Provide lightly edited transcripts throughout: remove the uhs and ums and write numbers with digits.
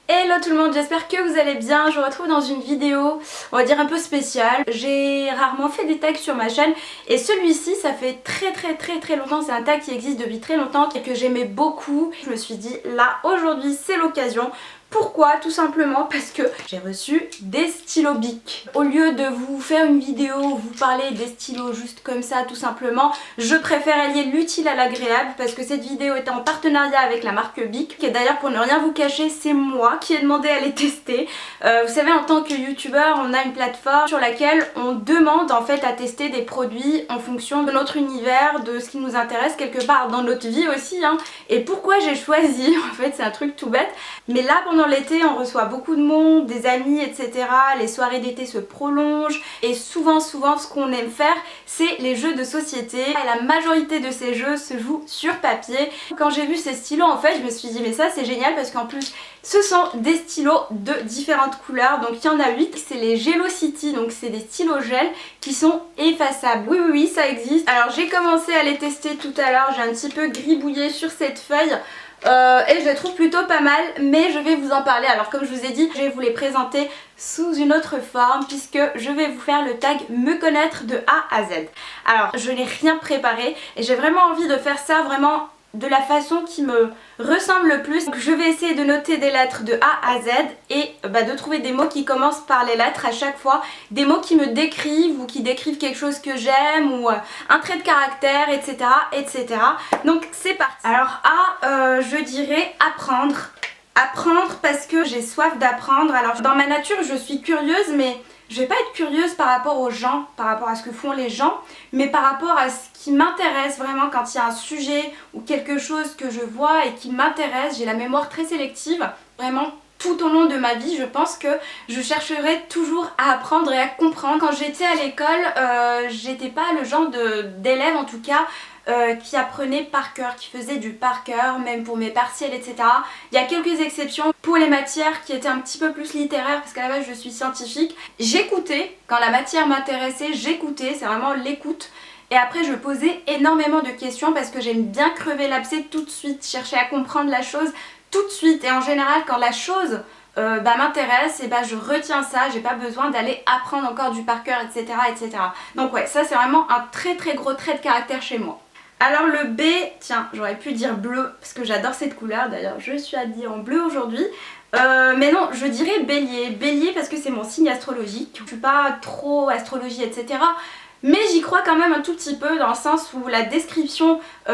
Hello tout le monde, j'espère que vous allez bien. Je vous retrouve dans une vidéo, on va dire un peu spéciale. J'ai rarement fait des tags sur ma chaîne et celui-ci ça fait très longtemps. C'est un tag qui existe depuis très longtemps et que j'aimais beaucoup. Je me suis dit là aujourd'hui c'est l'occasion. Pourquoi? Tout simplement parce que j'ai reçu des stylos Bic. Au lieu de vous faire une vidéo où vous parlez des stylos juste comme ça tout simplement, je préfère allier l'utile à l'agréable parce que cette vidéo est en partenariat avec la marque Bic. Et d'ailleurs, pour ne rien vous cacher, c'est moi qui ai demandé à les tester. Vous savez, en tant que youtubeur, on a une plateforme sur laquelle on demande en fait à tester des produits en fonction de notre univers, de ce qui nous intéresse quelque part dans notre vie aussi. Et pourquoi j'ai choisi, en fait c'est un truc tout bête, mais là pendant l'été on reçoit beaucoup de monde, des amis etc. Les soirées d'été se prolongent et souvent ce qu'on aime faire c'est les jeux de société et la majorité de ces jeux se jouent sur papier. Quand j'ai vu ces stylos en fait je me suis dit mais ça c'est génial parce qu'en plus ce sont des stylos de différentes couleurs, donc il y en a 8, c'est les Gelocity, donc c'est des stylos gel qui sont effaçables. Oui ça existe. Alors j'ai commencé à les tester tout à l'heure, j'ai un petit peu gribouillé sur cette feuille. Et je les trouve plutôt pas mal, mais je vais vous en parler. Alors comme je vous ai dit, je vais vous les présenter sous une autre forme puisque je vais vous faire le tag me connaître de A à Z. Alors je n'ai rien préparé et j'ai vraiment envie de faire ça vraiment de la façon qui me ressemble le plus. Donc je vais essayer de noter des lettres de A à Z et de trouver des mots qui commencent par les lettres à chaque fois, des mots qui me décrivent ou qui décrivent quelque chose que j'aime ou un trait de caractère etc. Donc c'est parti. Alors A, je dirais apprendre. Apprendre parce que j'ai soif d'apprendre. Alors dans ma nature je suis curieuse, mais je vais pas être curieuse par rapport aux gens, par rapport à ce que font les gens, mais par rapport à ce qui m'intéresse vraiment. Quand il y a un sujet ou quelque chose que je vois et qui m'intéresse, j'ai la mémoire très sélective, vraiment tout au long de ma vie je pense que je chercherai toujours à apprendre et à comprendre. Quand j'étais à l'école, j'étais pas le genre d'élève en tout cas qui apprenait par cœur, qui faisait du par cœur, même pour mes partiels etc. Il y a quelques exceptions pour les matières qui étaient un petit peu plus littéraires parce qu'à la base je suis scientifique. J'écoutais, quand la matière m'intéressait, j'écoutais, c'est vraiment l'écoute. Et après je posais énormément de questions parce que j'aime bien crever l'abcès tout de suite, chercher à comprendre la chose tout de suite. Et en général quand la chose m'intéresse, et je retiens ça, j'ai pas besoin d'aller apprendre encore du par cœur etc. Donc ouais, ça c'est vraiment un très gros trait de caractère chez moi. Alors le B, tiens j'aurais pu dire bleu parce que j'adore cette couleur, d'ailleurs je suis habillée en bleu aujourd'hui. Mais non, je dirais bélier. Bélier parce que c'est mon signe astrologique. Je suis pas trop astrologie etc. Mais j'y crois quand même un tout petit peu dans le sens où la description qui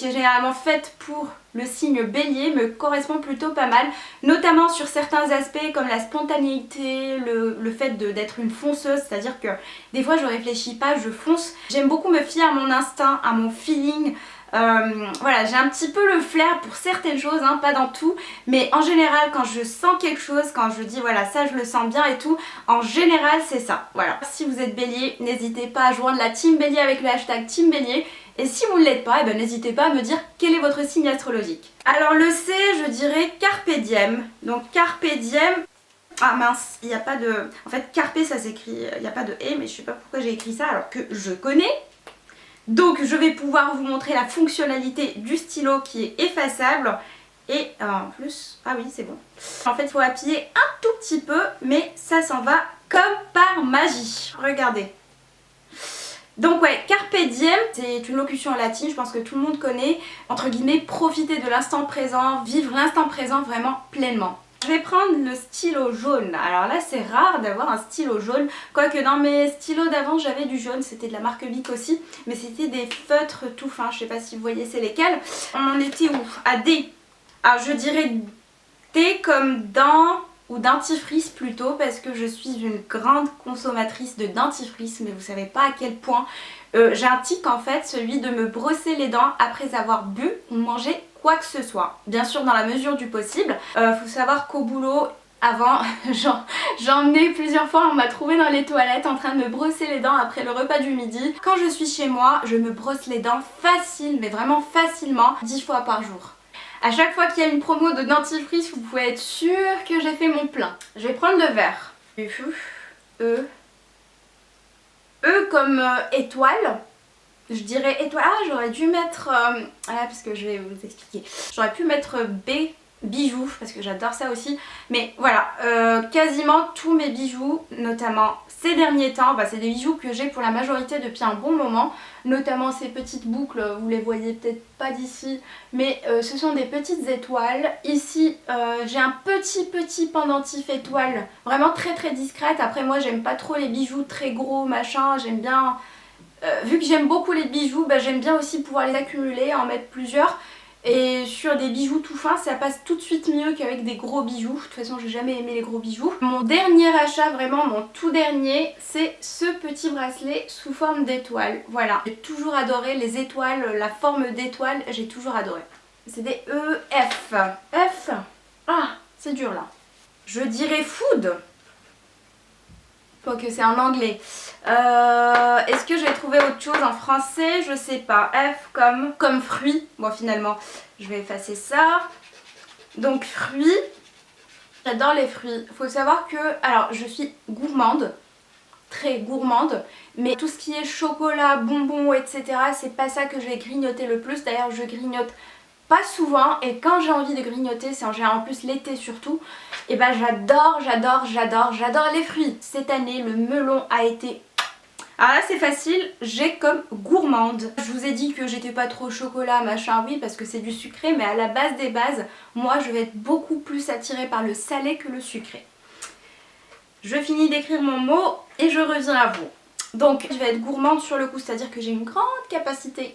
est généralement faite pour le signe bélier me correspond plutôt pas mal, notamment sur certains aspects comme la spontanéité, le fait d'être une fonceuse, c'est-à-dire que des fois je réfléchis pas, je fonce. J'aime beaucoup me fier à mon instinct, à mon feeling. Voilà, j'ai un petit peu le flair pour certaines choses, pas dans tout, mais en général quand je sens quelque chose, quand je dis voilà ça je le sens bien et tout, en général c'est ça, voilà. Si vous êtes bélier, n'hésitez pas à joindre la team bélier avec le hashtag team bélier, et si vous ne l'êtes pas, n'hésitez pas à me dire quel est votre signe astrologique. Alors le C, je dirais carpe diem, donc carpe diem. Ah mince, il n'y a pas de... En fait carpe ça s'écrit, il n'y a pas de E, mais je sais pas pourquoi j'ai écrit ça alors que je connais. Donc je vais pouvoir vous montrer la fonctionnalité du stylo qui est effaçable. Et en plus, ah oui c'est bon. En fait il faut appuyer un tout petit peu, mais ça s'en va comme par magie. Regardez. Donc ouais, carpe diem, c'est une locution en latine, je pense que tout le monde connaît. Entre guillemets, profiter de l'instant présent, vivre l'instant présent vraiment pleinement. Je vais prendre le stylo jaune. Alors là c'est rare d'avoir un stylo jaune, quoique dans mes stylos d'avant j'avais du jaune, c'était de la marque Bic aussi, mais c'était des feutres tout fins, je sais pas si vous voyez c'est lesquels. On en était où? À D. Alors je dirais D comme dent ou dentifrice plutôt parce que je suis une grande consommatrice de dentifrice, mais vous savez pas à quel point j'ai un tic en fait, celui de me brosser les dents après avoir bu ou mangé quoi que ce soit, bien sûr dans la mesure du possible. Faut savoir qu'au boulot avant j'en ai plusieurs fois, on m'a trouvé dans les toilettes en train de me brosser les dents après le repas du midi. Quand je suis chez moi je me brosse les dents facile, mais vraiment facilement, 10 fois par jour. À chaque fois qu'il y a une promo de dentifrice, vous pouvez être sûr que j'ai fait mon plein. Je vais prendre le vert. E. E comme étoile. Je dirais étoile. Ah, j'aurais dû mettre... parce que je vais vous expliquer. J'aurais pu mettre B bijoux parce que j'adore ça aussi. Mais voilà, quasiment tous mes bijoux, notamment ces derniers temps, c'est des bijoux que j'ai pour la majorité depuis un bon moment. Notamment ces petites boucles, vous les voyez peut-être pas d'ici, mais ce sont des petites étoiles. Ici j'ai un petit pendentif étoile, vraiment très discrète. Après moi j'aime pas trop les bijoux très gros machin, j'aime bien... vu que j'aime beaucoup les bijoux, j'aime bien aussi pouvoir les accumuler, en mettre plusieurs. Et sur des bijoux tout fins, ça passe tout de suite mieux qu'avec des gros bijoux. De toute façon, j'ai jamais aimé les gros bijoux. Mon dernier achat, vraiment mon tout dernier, c'est ce petit bracelet sous forme d'étoile. Voilà, j'ai toujours adoré les étoiles, la forme d'étoile, j'ai toujours adoré. C'est des EF. F. Ah, c'est dur là. Je dirais food. Quoique c'est en anglais. Est-ce que je vais trouver autre chose en français? Je sais pas. F comme fruit. Bon, finalement, je vais effacer ça. Donc fruits. J'adore les fruits. Faut savoir que, alors je suis gourmande, très gourmande, mais tout ce qui est chocolat, bonbons, etc., c'est pas ça que je vais grignoter le plus. D'ailleurs, je grignote pas souvent, et quand j'ai envie de grignoter, c'est en général en plus l'été surtout, et j'adore les fruits. Cette année le melon a été... Alors là c'est facile, j'ai comme gourmande. Je vous ai dit que j'étais pas trop chocolat machin, oui parce que c'est du sucré, mais à la base des bases, moi je vais être beaucoup plus attirée par le salé que le sucré. Je finis d'écrire mon mot et je reviens à vous. Donc je vais être gourmande sur le coup, c'est-à-dire que j'ai une grande capacité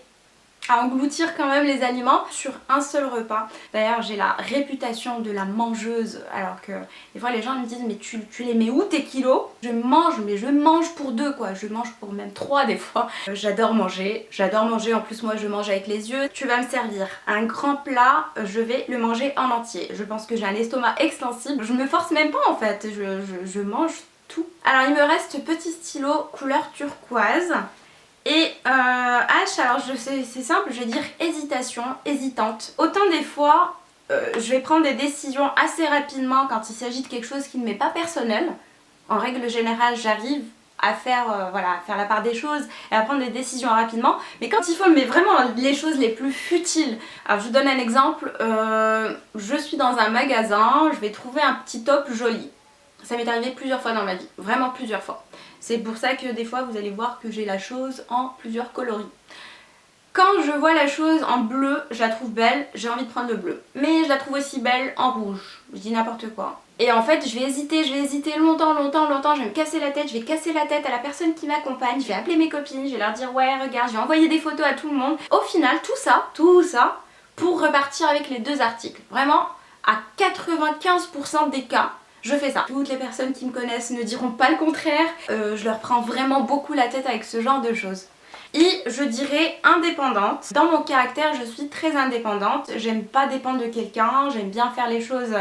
à engloutir quand même les aliments sur un seul repas. D'ailleurs j'ai la réputation de la mangeuse, alors que des fois les gens me disent mais tu les mets où tes kilos? Je mange, mais je mange pour deux quoi, je mange pour même trois des fois. J'adore manger, en plus moi je mange avec les yeux. Tu vas me servir un grand plat, je vais le manger en entier. Je pense que j'ai un estomac extensible, je me force même pas en fait, je mange tout. Alors il me reste ce petit stylo couleur turquoise. Et H, alors c'est simple, je vais dire hésitation, hésitante. Autant des fois, je vais prendre des décisions assez rapidement quand il s'agit de quelque chose qui ne m'est pas personnel. En règle générale, j'arrive à faire, voilà, à faire la part des choses et à prendre des décisions rapidement. Mais quand il faut, mais vraiment les choses les plus futiles. Alors je vous donne un exemple, je suis dans un magasin, je vais trouver un petit top joli. Ça m'est arrivé plusieurs fois dans ma vie, vraiment plusieurs fois. C'est pour ça que des fois vous allez voir que j'ai la chose en plusieurs coloris. Quand je vois la chose en bleu, je la trouve belle, j'ai envie de prendre le bleu. Mais je la trouve aussi belle en rouge, je dis n'importe quoi. Et en fait je vais hésiter longtemps, je vais me casser la tête, je vais casser la tête à la personne qui m'accompagne, je vais appeler mes copines, je vais leur dire ouais regarde, je vais envoyer des photos à tout le monde. Au final tout ça pour repartir avec les deux articles. Vraiment à 95% des cas, je fais ça. Toutes les personnes qui me connaissent ne diront pas le contraire. Je leur prends vraiment beaucoup la tête avec ce genre de choses. Et je dirais indépendante. Dans mon caractère, je suis très indépendante. J'aime pas dépendre de quelqu'un. J'aime bien faire les choses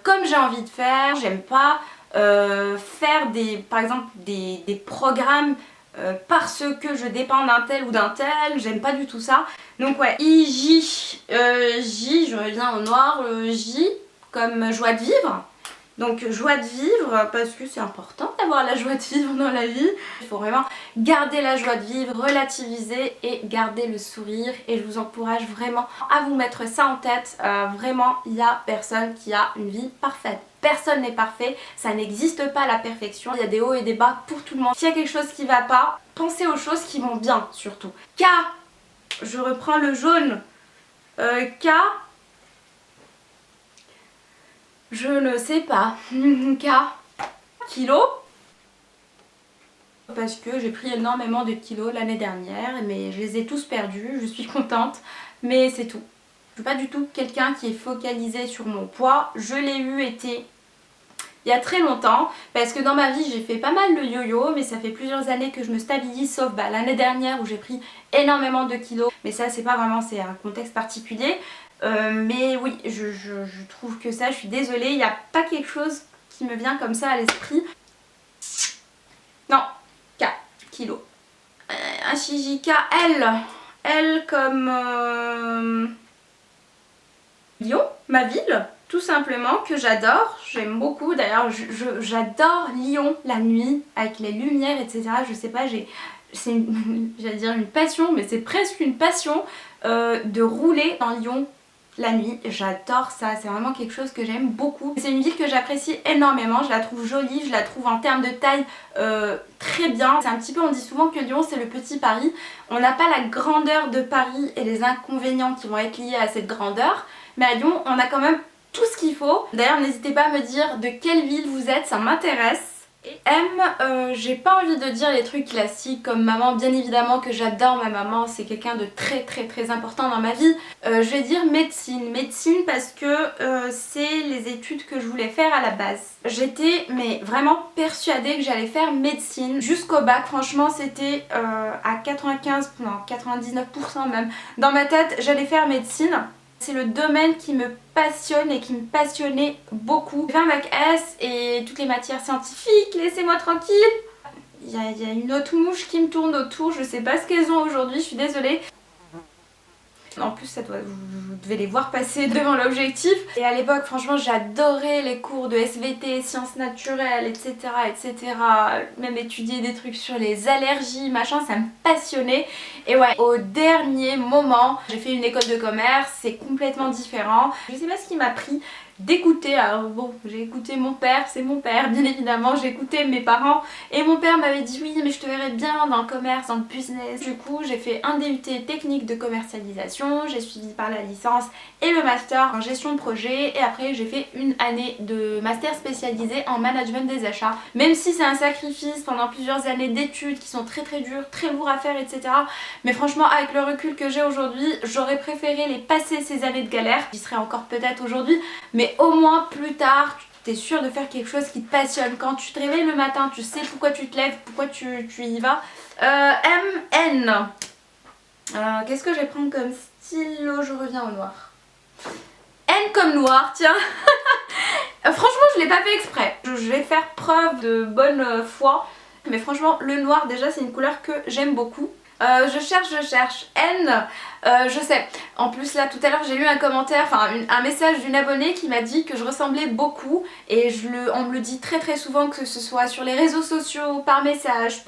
comme j'ai envie de faire. J'aime pas faire par exemple des programmes parce que je dépends d'un tel ou d'un tel. J'aime pas du tout ça. Donc ouais, J, je reviens au noir. J comme joie de vivre. Donc joie de vivre parce que c'est important d'avoir la joie de vivre dans la vie. Il faut vraiment garder la joie de vivre, relativiser et garder le sourire. Et je vous encourage vraiment à vous mettre ça en tête. Vraiment, il n'y a personne qui a une vie parfaite. Personne n'est parfait, ça n'existe pas la perfection. Il y a des hauts et des bas pour tout le monde. S'il y a quelque chose qui ne va pas, pensez aux choses qui vont bien surtout. K, je reprends le jaune. K. Je ne sais pas. K. Kilo. Parce que j'ai pris énormément de kilos l'année dernière, mais je les ai tous perdus, je suis contente, mais c'est tout. Je suis pas du tout quelqu'un qui est focalisé sur mon poids. Je l'ai été il y a très longtemps, parce que dans ma vie j'ai fait pas mal le yo-yo, mais ça fait plusieurs années que je me stabilise, sauf l'année dernière où j'ai pris énormément de kilos. Mais ça c'est pas vraiment, c'est un contexte particulier. Mais oui, je trouve que ça, je suis désolée, il n'y a pas quelque chose qui me vient comme ça à l'esprit. Non, K, kilo. HJK, L comme Lyon, ma ville, tout simplement, que j'adore, j'aime beaucoup. D'ailleurs, j'adore Lyon la nuit, avec les lumières, etc. Je sais pas, j'allais dire une passion, mais c'est presque une passion de rouler dans Lyon la nuit. J'adore ça, c'est vraiment quelque chose que j'aime beaucoup. C'est une ville que j'apprécie énormément, je la trouve jolie, je la trouve en termes de taille très bien. C'est un petit peu, on dit souvent que Lyon c'est le petit Paris. On n'a pas la grandeur de Paris et les inconvénients qui vont être liés à cette grandeur, mais à Lyon on a quand même tout ce qu'il faut. D'ailleurs n'hésitez pas à me dire de quelle ville vous êtes, ça m'intéresse. Et M, j'ai pas envie de dire les trucs classiques comme maman, bien évidemment que j'adore ma maman, c'est quelqu'un de très important dans ma vie. Je vais dire médecine, parce que c'est les études que je voulais faire à la base. J'étais mais vraiment persuadée que j'allais faire médecine jusqu'au bac, franchement c'était à 95, non 99% même. Dans ma tête j'allais faire médecine. C'est le domaine qui me passionne et qui me passionnait beaucoup. J'ai fait un bac S et toutes les matières scientifiques, laissez-moi tranquille. Il y a une autre mouche qui me tourne autour, je sais pas ce qu'elles ont aujourd'hui, je suis désolée. En plus vous devez les voir passer devant l'objectif. Et à l'époque franchement j'adorais les cours de SVT, sciences naturelles, etc. etc. Même étudier des trucs sur les allergies, machin, ça me passionnait. Et ouais, au dernier moment, j'ai fait une école de commerce, c'est complètement différent. Je sais pas ce qui m'a pris d'écouter, alors bon j'ai écouté mon père, c'est mon père bien évidemment, j'ai écouté mes parents et mon père m'avait dit oui mais je te verrais bien dans le commerce, dans le business. Du coup j'ai fait un DUT technique de commercialisation, j'ai suivi par la licence et le master en gestion de projet et après j'ai fait une année de master spécialisé en management des achats. Même si c'est un sacrifice pendant plusieurs années d'études qui sont très dures, très lourds à faire etc. Mais franchement avec le recul que j'ai aujourd'hui, j'aurais préféré les passer ces années de galère. J'y serais encore peut-être aujourd'hui mais au moins plus tard tu es sûr de faire quelque chose qui te passionne. Quand tu te réveilles le matin, tu sais pourquoi tu te lèves, pourquoi tu y vas. MN. Qu'est-ce que je vais prendre comme stylo? Je reviens au noir. N comme noir, tiens. Franchement je l'ai pas fait exprès. Je vais faire preuve de bonne foi. Mais franchement le noir déjà c'est une couleur que j'aime beaucoup. Je cherche. N, je sais. En plus là tout à l'heure j'ai lu un commentaire, enfin un message d'une abonnée qui m'a dit que je ressemblais beaucoup. Et on me le dit très souvent, que ce soit sur les réseaux sociaux, par message,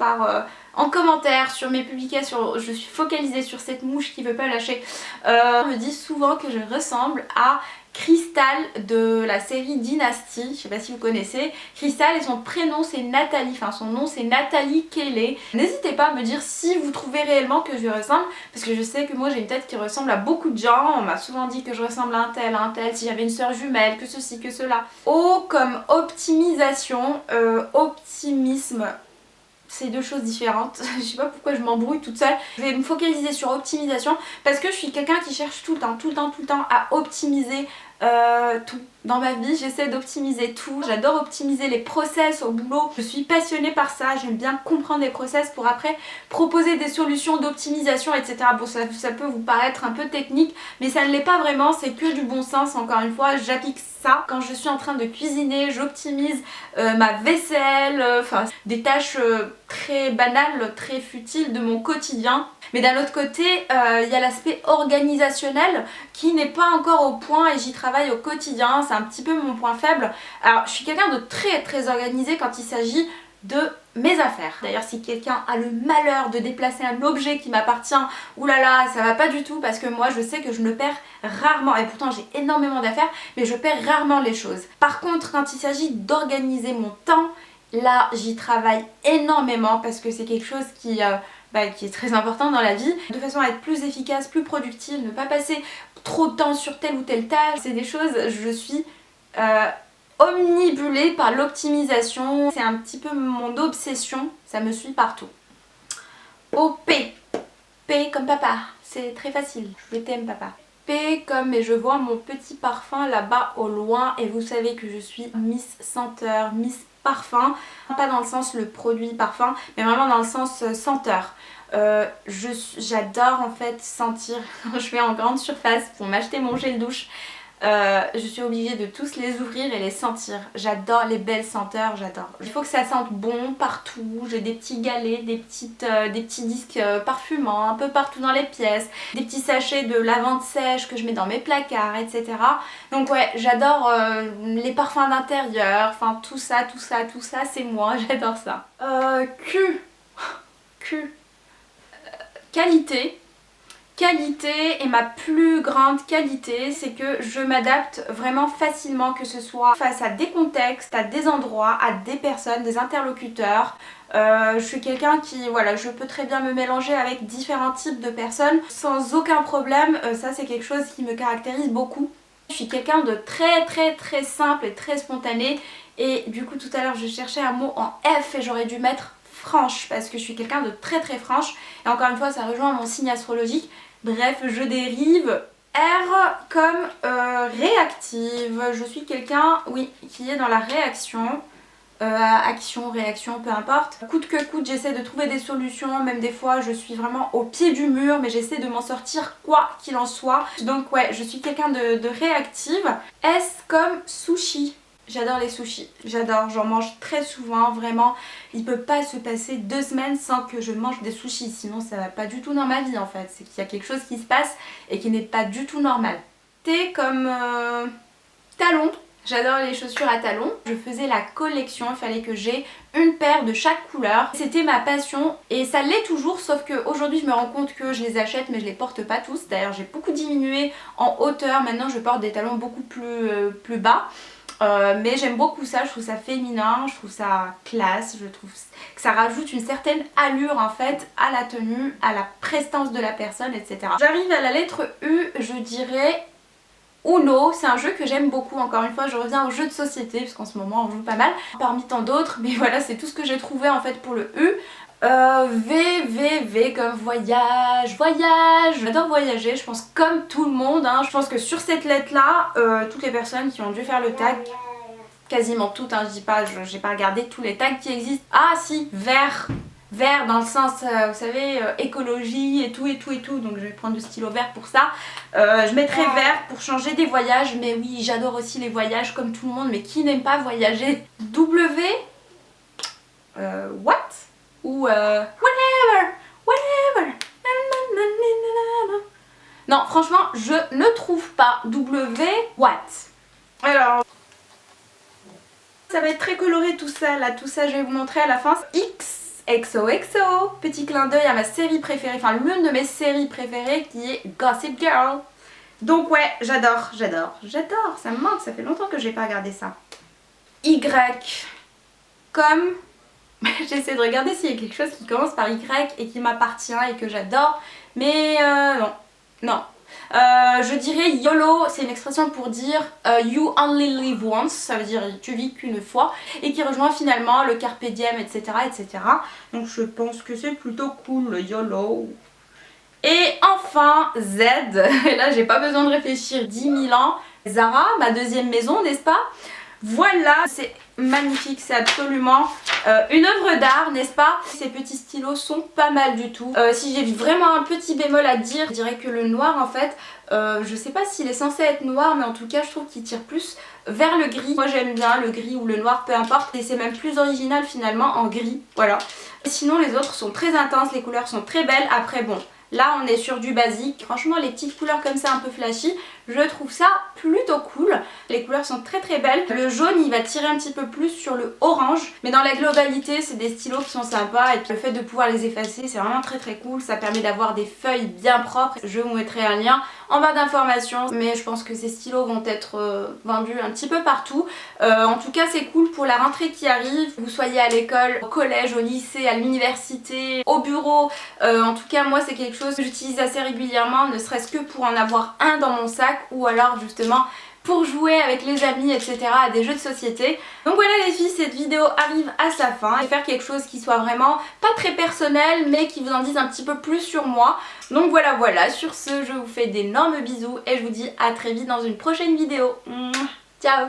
en commentaire, sur mes publications. Je suis focalisée sur cette mouche qui veut pas lâcher. On me dit souvent que je ressemble à Crystal de la série Dynasty, je sais pas si vous connaissez. Crystal et son prénom c'est Nathalie, enfin son nom c'est Nathalie Kelly. N'hésitez pas à me dire si vous trouvez réellement que je lui ressemble, parce que je sais que moi j'ai une tête qui ressemble à beaucoup de gens. On m'a souvent dit que je ressemble à un tel, si j'avais une soeur jumelle, que ceci, que cela. O comme optimisation, optimisme. C'est deux choses différentes, je sais pas pourquoi je m'embrouille toute seule. Je vais me focaliser sur optimisation parce que je suis quelqu'un qui cherche tout le temps à optimiser tout. Dans ma vie j'essaie d'optimiser tout, j'adore optimiser les process au boulot, je suis passionnée par ça, j'aime bien comprendre les process pour après proposer des solutions d'optimisation etc. Bon ça peut vous paraître un peu technique mais ça ne l'est pas vraiment, c'est que du bon sens. Encore une fois j'applique ça quand je suis en train de cuisiner, j'optimise ma vaisselle, enfin des tâches très banales, très futiles de mon quotidien. Mais d'un autre côté il y a l'aspect organisationnel qui n'est pas encore au point et j'y travaille au quotidien, c'est un petit peu mon point faible. Alors je suis quelqu'un de très organisé quand il s'agit de mes affaires. D'ailleurs si quelqu'un a le malheur de déplacer un objet qui m'appartient, oulala ça va pas du tout parce que moi je sais que je ne perds rarement, et pourtant j'ai énormément d'affaires mais je perds rarement les choses. Par contre quand il s'agit d'organiser mon temps, là j'y travaille énormément parce que c'est quelque chose qui est très important dans la vie, de façon à être plus efficace, plus productive, ne pas passer trop de temps sur telle ou telle tâche. C'est des choses, je suis omnibulée par l'optimisation, c'est un petit peu mon obsession, ça me suit partout. O P, P comme papa, c'est très facile, je t'aime papa. P comme, et je vois mon petit parfum là-bas au loin, et vous savez que je suis Miss Senteur, Miss Parfum, pas dans le sens le produit parfum, mais vraiment dans le sens senteur. J'adore en fait sentir, quand je vais en grande surface pour m'acheter mon gel douche, je suis obligée de tous les ouvrir et les sentir. J'adore les belles senteurs, j'adore. Il faut que ça sente bon partout, j'ai des petits galets, des petits disques parfumants un peu partout dans les pièces, des petits sachets de lavande sèche que je mets dans mes placards, etc. Donc ouais, j'adore les parfums d'intérieur, enfin tout ça c'est moi, j'adore ça. Q. Qualité. qualité et ma plus grande qualité, c'est que je m'adapte vraiment facilement, que ce soit face à des contextes, à des endroits, à des personnes, des interlocuteurs. Je suis quelqu'un qui, voilà, je peux très bien me mélanger avec différents types de personnes sans aucun problème. Ça c'est quelque chose qui me caractérise beaucoup. Je suis quelqu'un de très simple et très spontané, et du coup tout à l'heure je cherchais un mot en F et j'aurais dû mettre franche parce que je suis quelqu'un de très franche, et encore une fois ça rejoint mon signe astrologique. Bref, je dérive. R comme réactive. Je suis quelqu'un, oui, qui est dans la réaction. Action, réaction, peu importe. Coûte que coûte, j'essaie de trouver des solutions. Même des fois, je suis vraiment au pied du mur, mais j'essaie de m'en sortir quoi qu'il en soit. Donc ouais, je suis quelqu'un de réactive. S comme sushi. J'adore les sushis, j'adore, j'en mange très souvent, vraiment. Il peut pas se passer 2 semaines sans que je mange des sushis, sinon ça va pas du tout dans ma vie en fait. C'est qu'il y a quelque chose qui se passe et qui n'est pas du tout normal. T comme talons, j'adore les chaussures à talons. Je faisais la collection, il fallait que j'ai une paire de chaque couleur. C'était ma passion et ça l'est toujours, sauf qu'aujourd'hui je me rends compte que je les achète mais je les porte pas tous. D'ailleurs j'ai beaucoup diminué en hauteur, maintenant je porte des talons beaucoup plus bas. Mais j'aime beaucoup ça, je trouve ça féminin, je trouve ça classe, je trouve que ça rajoute une certaine allure en fait à la tenue, à la prestance de la personne, etc. J'arrive à la lettre U, je dirais Uno, c'est un jeu que j'aime beaucoup. Encore une fois je reviens au jeu de société parce qu'en ce moment on joue pas mal parmi tant d'autres, mais voilà c'est tout ce que j'ai trouvé en fait pour le U. V comme voyage, j'adore voyager, je pense comme tout le monde, hein. Je pense que sur cette lettre là, toutes les personnes qui ont dû faire le tag, quasiment toutes, hein, je dis pas, j'ai pas regardé tous les tags qui existent. Ah si, vert dans le sens, vous savez, écologie et tout, donc je vais prendre le stylo vert pour ça. Je mettrai vert pour changer des voyages, mais oui j'adore aussi les voyages comme tout le monde, mais qui n'aime pas voyager. W, what? Ou whatever. Non, franchement, je ne trouve pas. W, what? Alors, ça va être très coloré tout ça, là, tout ça je vais vous montrer à la fin. X, XOXO, petit clin d'œil à ma série préférée, enfin l'une de mes séries préférées qui est Gossip Girl. Donc ouais, j'adore, ça me manque, ça fait longtemps que j'ai pas regardé ça. Y, comme... J'essaie de regarder s'il y a quelque chose qui commence par Y et qui m'appartient et que j'adore, mais non. Je dirais YOLO, c'est une expression pour dire you only live once, ça veut dire tu vis qu'une fois, et qui rejoint finalement le carpe diem, etc. Donc je pense que c'est plutôt cool le YOLO. Et enfin Z, et là j'ai pas besoin de réfléchir 10 000 ans, Zara, ma deuxième maison, n'est-ce pas? Voilà, c'est magnifique, c'est absolument une œuvre d'art, n'est-ce pas? Ces petits stylos sont pas mal du tout. Si j'ai vraiment un petit bémol à dire, je dirais que le noir en fait, je sais pas s'il est censé être noir, mais en tout cas je trouve qu'il tire plus vers le gris. Moi j'aime bien le gris ou le noir, peu importe, et c'est même plus original finalement en gris, voilà. Et sinon les autres sont très intenses, les couleurs sont très belles, après bon... Là on est sur du basique, franchement les petites couleurs comme ça un peu flashy, je trouve ça plutôt cool. Les couleurs sont très belles, le jaune il va tirer un petit peu plus sur le orange, mais dans la globalité c'est des stylos qui sont sympas et le fait de pouvoir les effacer c'est vraiment très cool, ça permet d'avoir des feuilles bien propres. Je vous mettrai un lien en barre d'informations, mais je pense que ces stylos vont être vendus un petit peu partout. En tout cas c'est cool pour la rentrée qui arrive, que vous soyez à l'école, au collège, au lycée, à l'université, au bureau, en tout cas moi c'est quelque chose que j'utilise assez régulièrement, ne serait-ce que pour en avoir un dans mon sac ou alors justement pour jouer avec les amis, etc. à des jeux de société. Donc voilà les filles, cette vidéo arrive à sa fin. Je vais faire quelque chose qui soit vraiment pas très personnel mais qui vous en dise un petit peu plus sur moi. Donc voilà, sur ce je vous fais d'énormes bisous et je vous dis à très vite dans une prochaine vidéo. Ciao.